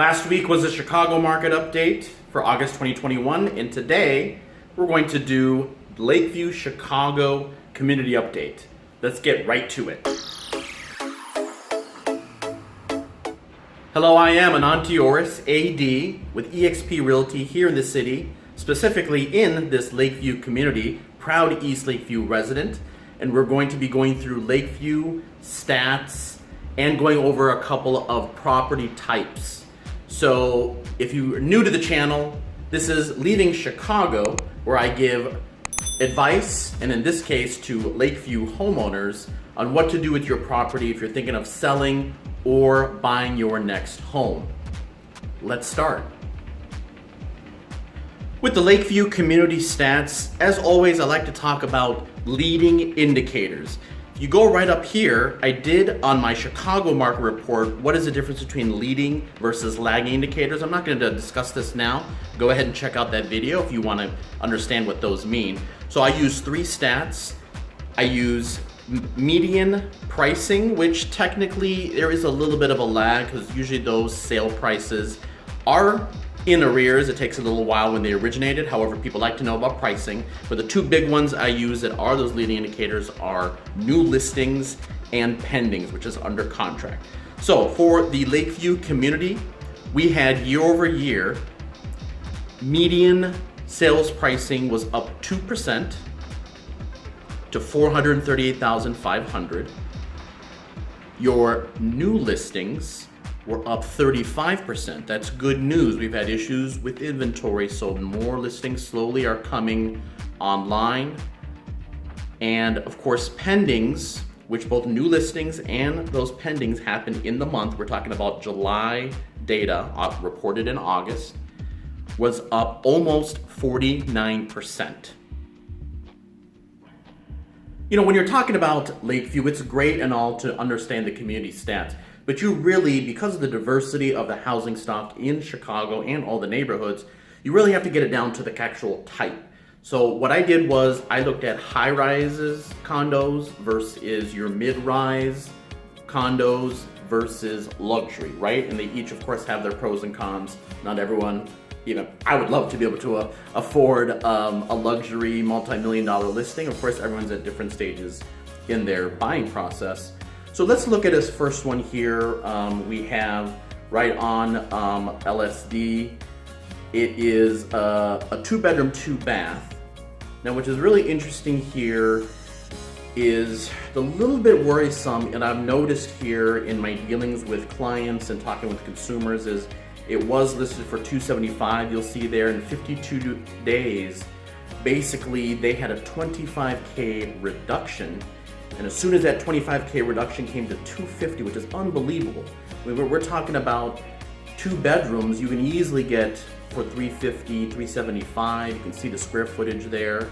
Last week was a Chicago market update for August 2021, and today we're going to do Lakeview Chicago community update. Let's get right to it. Hello, I am Anant Deoras, AD with eXp Realty here in the city, specifically in this Lakeview community, proud East Lakeview resident, and we're going to be going through Lakeview stats and going over a couple of property types. So if you're new to the channel, this is Leaving Chicago, where I give advice, and in this case to Lakeview homeowners, on what to do with your property if you're thinking of selling or buying your next home. Let's start. With the Lakeview community stats, as always, I like to talk about leading indicators. You go right up here, I did on my Chicago market report, what is the difference between leading versus lagging indicators? I'm not going to discuss this now. Go ahead and check out that video if you want to understand what those mean. So I use three stats. I use median pricing, which technically there is a little bit of a lag because usually those sale prices are in arrears. It takes a little while when they originated. However, people like to know about pricing. But the two big ones I use that are those leading indicators are new listings and pendings, which is under contract. So for the Lakeview community, we had year over year, median sales pricing was up 2% to $438,500. Your new listings were up 35%. That's good news. We've had issues with inventory, so more listings slowly are coming online. And of course, pendings, which both new listings and those pendings happened in the month. We're talking about July data reported in August, was up almost 49%. You know, when you're talking about Lakeview, it's great and all to understand the community stats. But you really, because of the diversity of the housing stock in Chicago and all the neighborhoods, you really have to get it down to the actual type. So what I did was I looked at high-rises condos versus your mid-rise condos versus luxury, right? And they each, of course, have their pros and cons. Not everyone, even I would love to be able to afford a luxury multi-million-dollar listing. Of course, everyone's at different stages in their buying process. So let's look at this first one here. We have right on LSD. It is a 2-bedroom, 2-bath. Now, which is really interesting here is the little bit worrisome, and I've noticed here in my dealings with clients and talking with consumers, is it was listed for $275. You'll see there in 52 days, basically they had a $25K reduction. And as soon as that $25K reduction came to $250, which is unbelievable. I mean, we're talking about 2 bedrooms you can easily get for $350, $375. You can see the square footage there.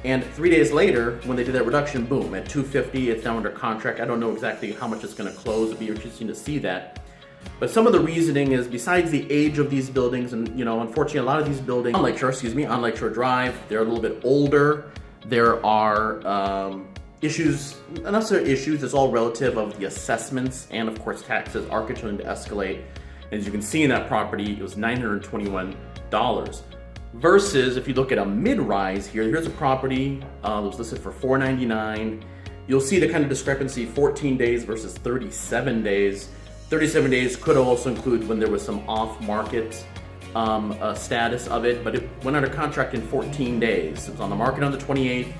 And 3 days later, when they did that reduction, boom, at $250, it's now under contract. I don't know exactly how much it's going to close. It'll be interesting to see that. But some of the reasoning is, besides the age of these buildings, and you know, unfortunately, a lot of these buildings on Lakeshore Drive, they're a little bit older. There are issues, not necessarily issues, it's all relative of the assessments, and of course taxes are continuing to escalate. As you can see in that property, it was $921. Versus if you look at a mid-rise here, here's a property that was listed for $499. You'll see the kind of discrepancy, 14 days versus 37 days. 37 days could also include when there was some off-market status of it, but it went under contract in 14 days. It was on the market on the 28th.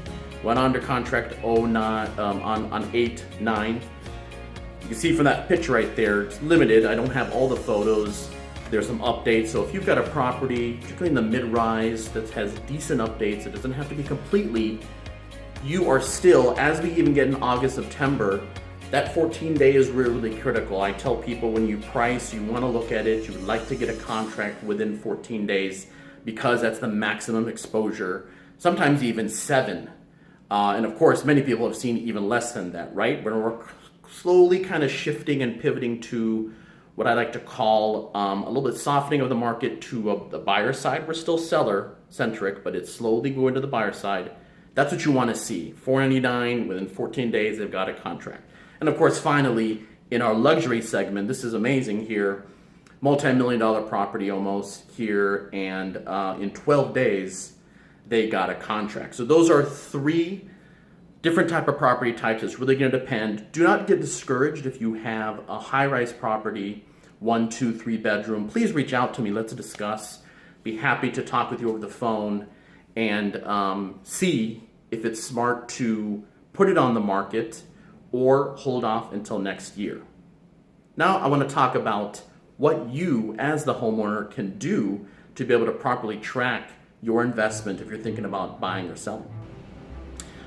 Went under contract on 8/9. You can see from that picture right there, it's limited. I don't have all the photos. There's some updates. So if you've got a property, particularly in the mid-rise, that has decent updates, it doesn't have to be completely, you are still, as we even get in August, September, that 14 day is really critical. I tell people when you price, you want to look at it, you would like to get a contract within 14 days because that's the maximum exposure, sometimes even 7. And of course, many people have seen even less than that, right? When we're slowly kind of shifting and pivoting to what I like to call a little bit softening of the market to the buyer side. We're still seller-centric, but it's slowly going to the buyer side. That's what you want to see. $499, within 14 days, they've got a contract. And of course, finally, in our luxury segment, this is amazing here. multi-million dollar property almost here, and in 12 days they got a contract. So those are three different type of property types. It's really going to depend. Do not get discouraged if you have a high-rise property, 1, 2, 3 bedroom. Please reach out to me. Let's discuss. Be happy to talk with you over the phone and see if it's smart to put it on the market or hold off until next year. Now I want to talk about what you as the homeowner can do to be able to properly track your investment if you're thinking about buying or selling.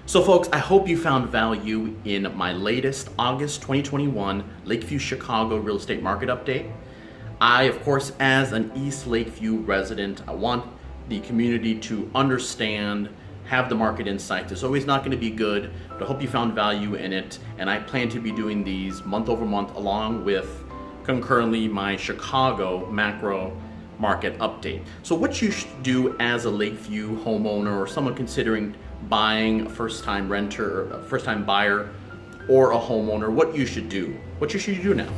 So folks, I hope you found value in my latest August 2021 Lakeview Chicago real estate market update. I, of course, as an East Lakeview resident, I want the community to understand, have the market insights. It's always not going to be good, but I hope you found value in it. And I plan to be doing these month over month along with concurrently my Chicago macro market update. So what you should do as a Lakeview homeowner or someone considering buying, a first-time renter, a first-time buyer, or a homeowner, what you should do now.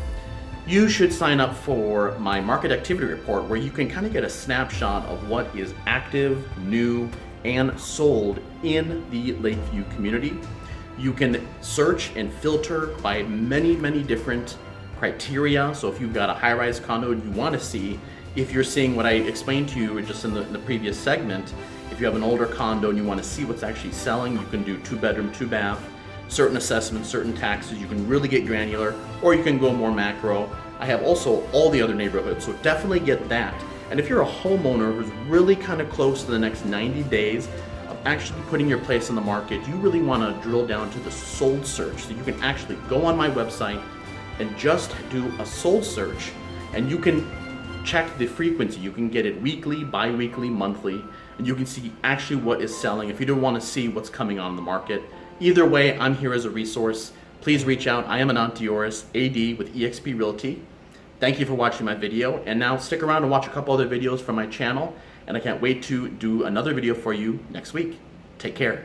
You should sign up for my market activity report where you can kind of get a snapshot of what is active, new, and sold in the Lakeview community. You can search and filter by many, many different criteria. So if you've got a high-rise condo and you want to see if you're seeing what I explained to you just in the previous segment, if you have an older condo and you want to see what's actually selling, you can do 2-bedroom, 2-bath, certain assessments, certain taxes. You can really get granular, or you can go more macro. I have also all the other neighborhoods, so definitely get that. And if you're a homeowner who's really kind of close to the next 90 days of actually putting your place on the market, you really want to drill down to the sold search. So you can actually go on my website and just do a sold search, and you can check the frequency. You can get it weekly, bi-weekly, monthly, and you can see actually what is selling if you don't want to see what's coming on the market. Either way, I'm here as a resource. Please reach out. I am Anant Deoras, AD with eXp Realty. Thank you for watching my video, and now stick around and watch a couple other videos from my channel, and I can't wait to do another video for you next week. Take care.